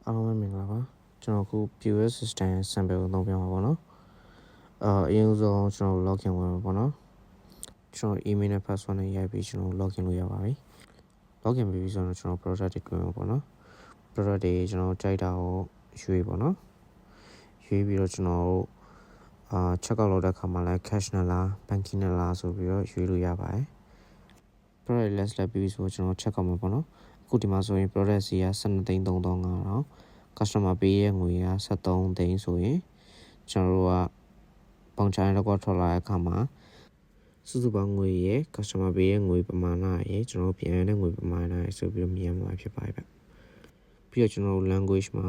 အားလုံးပဲမင်္ဂလာပါကျွန်တော်အခု POS system sample ကိုသုံးပြမှာပေါ့နော်အရင်ဆုံးကျွန်တော် login ဝင်မှာပေါ့နော်ကျွန်တော် email နဲ့ password နဲ့ရိုက်ပြီးကျွန်တော် login လုပ်ရပါပြီ login ပြီးဆိုတော့ကျွန်တော် product တွေတွေ့မှာပေါ့နော် product တွေကျွန်တော်ကြိုက်တာကိုရွေးပေါ့နော်ရွေးပြီးတော့ကျွန်တော်check out လုပ်တဲ့အခါမှာလည်း cash နဲ့လား banking နဲ့လားဆိုပြီးတော့ရွေးလို့ရပါတယ် product list လက်ပြီးဆိုကျွန်တော် check out မှာပေါ့နော်အခုဒီမှာဆိုရင် product စီက12,350,000 customer ပေးရဲ့ငွေက73သိန်းဆိုရင်ကျွန်တော်တို့ကပေါင်ချာနဲ့တော့ထွက်လာတဲ့အခါမှာစုစုပေါင်းငွေရဲ့ customer ပေးရဲ့ငွေပမာဏရဲ့ကျွန်တော်ပြန်ရတဲ့ငွေပမာဏရဲ့ဆိုပြီးတော့မြင်မှာဖြစ်ပါတယ်ဗျပြီးတော့ကျွန်တော်တို့ language မှာ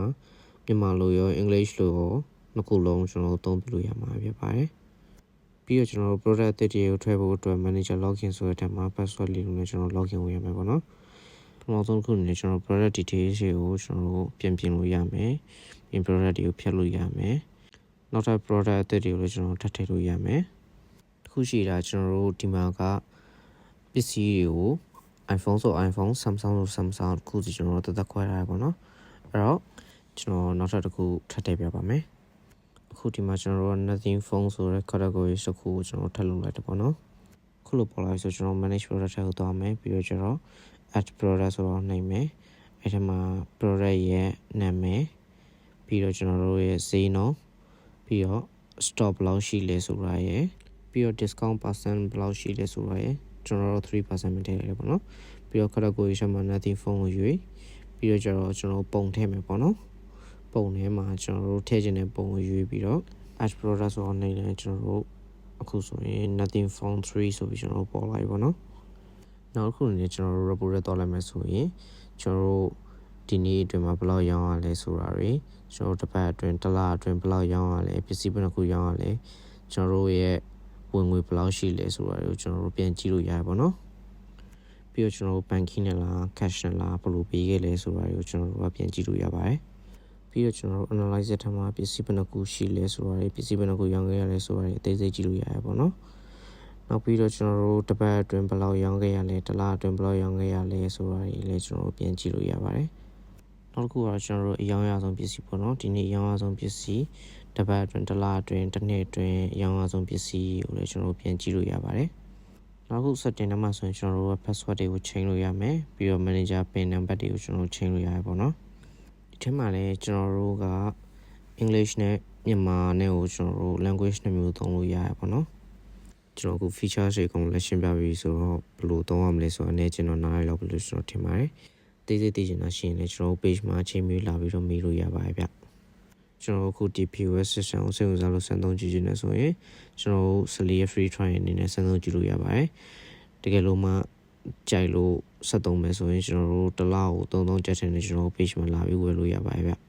မြန်မာလိုရော English လိုရောနှစ်ခုလုံးကျွန်တော်တို့သုံးပြလို့ရမှာဖြစ်ပါတယ်ပြီးတော့ကျွန်တော်တို့ product အသစ်တွေကိုထည့်ဖို့အတွက် manager login ဆိုတဲ့ထဲမှာ password လေးနဲ့ကျွန်တော် login ဝင်ရမယ်ပေါ့နော်နောက်ဆုံးတစ်ခုအနေနဲ့ကျွန်တော် product details တွေကိုကျွန်တော်တို့ပြင်လို့ရမယ်ပြင် product တွေကိုဖြတ်လို့ရမယ်နောက်ထပ် product အသစ်တွေကိုလည်းကျွန်တော်ထပ်ထည့်လို့ရမယ်တစ်ခုရှိတာကျွန်တော်တို့ဒီမှာကပစ္စည်းတွေကို iPhone ဆို iPhone Samsung ဆို Samsung ခုစီကျွန်တော်တို့တက်ခွဲထားရပါတော့အဲ့တော့ကျွန်တော်နောက်ထပ်တစ်ခုထပ်ထည့်ပြပါမယ်အခုဒီမှာကျွန်တော်တို့ nothing phone ဆိုတဲ့ category တစ်ခုကိုကျွန်တော်ထပ်လုပ်လိုက်တယ်ပေါ့နော်ခုလိုပေါ်လာဆိုကျွန်တော် manage product ထဲကိုသွားမယ်ပြီးတော့ကျွန်တော် add product ဆိုတော့နိုင်မယ်အဲ့ဒီမှာ product ရဲ့နာမည်ပြီးတော့ကျွန်တော်တို့ရဲ့ဈေးနှုန်းပြီးတော့ stop ဘယ်လောက်ရှိလဲဆိုတာရယ်ပြီးတော့ discount percent ဘယ်လောက်ရှိလဲဆိုတာရယ်ကျွန်တော်တို့ 3% မထည့်ရတယ်ပေါ့နော်ပြီးတော့ category ရှမှာ nothing phone ကိုရွေးပြီးတော့ကျွန်တော်ပုံထည့်မယ်ပေါ့နော်ပုံထဲမှာကျွန်တော်တို့ထည့်ခြင်းတဲ့ပုံကိုရွေးပြီးတော့ add product ဆိုတော့နိုင်တယ်ကျွန်တော်တို့အခုဆိုရင် nothing phone 3ဆိုပြီးကျွန်တော်ပေါ်လာပြီပေါ့နော်နောက်တစ်ခုအနေနဲ့ကျွန်တော်တို့ report ရတော့လိုက်မယ်ဆိုရင်ကျွန်တော်တို့ဒီနေ့အတွင်းမှာဘယ်လောက်ရောင်းရလဲဆိုတာတွေကျွန်တော်တို့တစ်ပတ်အတွင်းတစ်လအတွင်းဘယ်လောက်ရောင်းရလဲပစ္စည်းဘယ်နှခုရောင်းရလဲကျွန်တော်တို့ရဲ့ဝင်ငွေဘယ်လောက်ရှိလဲဆိုတာတွေကိုကျွန်တော်တို့ပြန်ကြည့်လို့ရပါတော့ပြီးတော့ကျွန်တော်တို့ banking နဲ့လား cash နဲ့လားဘယ်လိုပေးခဲ့လဲဆိုတာတွေကိုကျွန်တော်တို့ကပြန်ကြည့်လို့ရပါတယ်ပြီးတော့ကျွန်တော်တို့ analyze ထားမှာပစ္စည်းဘယ်နှခုရှိလဲဆိုတာတွေပစ္စည်းဘယ်နှခုရောင်းခဲ့ရလဲဆိုတာတွေအသေးစိတ်ကြည့်လို့ရပါတော့နောက်ပြီးတော့ကျွန်တော်တို့တစ်ပတ်အတွင်းဘယ်လောက်ရောင်းခဲ့ရလဲတစ်လအတွင်းဘယ်လောက်ရောင်းခဲ့ရလဲဆိုတာတွေလည်းကျွန်တော်တို့ပြန်ကြည့်လို့ရပါတယ်နောက်တစ်ခုကတော့ကျွန်တော်တို့အရောင်းရဆုံးပစ္စည်းပေါ့နော်ဒီနေ့အရောင်းရဆုံးပစ္စည်းတစ်ပတ်အတွင်းတစ်လအတွင်းတစ်နှစ်အတွင်းအရောင်းရဆုံးပစ္စည်းကိုလည်းကျွန်တော်တို့ပြန်ကြည့်လို့ရပါတယ်နောက်ခု setting ထဲမှာဆိုရင်ကျွန်တော်တို့ password တွေကိုချိန်လို့ရမယ်ပြီးတော့ manager pin number တွေကိုကျွန်တော်တို့ချိန်လို့ရရပေါ့နော်ဒီထဲမှာလည်းကျွန်တော်တို့က English နဲ့မြန်မာနဲ့ကိုကျွန်တော်တို့ language နှစ်မျိုးသုံးလို့ရရပေါ့နော်ကျွန်တော်အခု feature တွေအကုန်လည်းရှင်းပြပြီးဆိုတော့ဘယ်လိုသုံးရမလဲဆိုတော့အနေကျွန်တော်နားရလောက်ဘယ်လိုကျွန်တော်ထင်ပါတယ်တိတိတိကျကျရှင်းနေကျွန်တော် page မှာချိန်ပြီးလာပြီးတော့မေးလို့ရပါတယ်ဗျကျွန်တော်အခုဒီ POS system ကိုစိတ်ဝင်စားလို့စမ်းသုံးကြည့်နေဆိုရင်ကျွန်တော်14 free trial အနေနဲ့စမ်းသုံးကြည့်လို့ရပါတယ်တကယ်လို့မှကြိုက်လို့ဆက်သုံးမယ်ဆိုရင်ကျွန်တော်တို့တစ်လကို33ကျပ်ထင်နေကျွန်တော် page မှာလာပြီးဝယ်လို့ရပါတယ်ဗျ